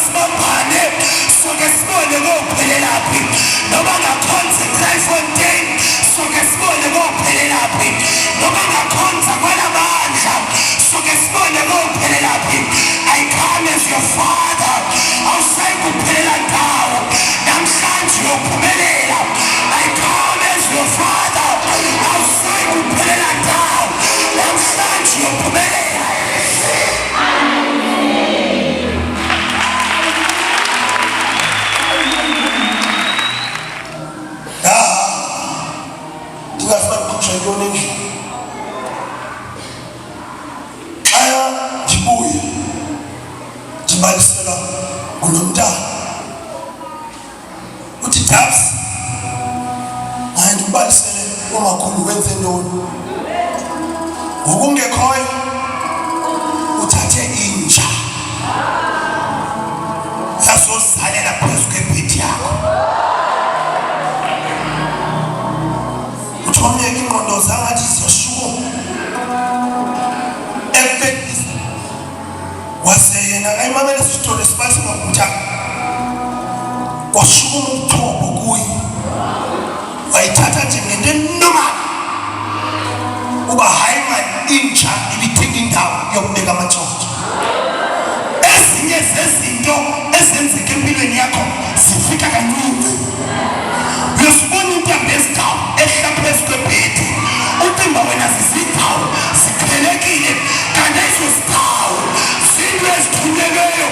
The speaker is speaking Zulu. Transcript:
sibambane soke sibone kophelelaphi noma ngakhonza eCrayfontein soke sibone kophelelaphi noma ngakhonza kwalamandla soke sibone kophelelaphi. I come as your father awusayi kuphelela ndawo namhlanje uyophumelela. I come as your father awusayi kuphelela ndawo namhlanje uyophumelela. Ndibalisela unomntana uthi Dabs hayi ndibalisele umakhulu wenze ntoni ngokungekhoyo uthathe inja yazozalela phezu kwebhedi yakho uthomye ingqondo zangathi ziyashukuma waseyena ayimamela isitolo esibathi ngokuthi kwashukuma umthobo kuyi wayithatha njengento enoma uba hayi manje inja ibithinga indawo yokubeka amathoto. Ezinye zezinto ezenzeka empilweni yakho zifika kaninzi. Uyosibona intambo ezidawu ehla phezu kwebhedi ucimba wena ziziddawu ziphelekile kanti ayizoziddawu zinto ezithulekeyo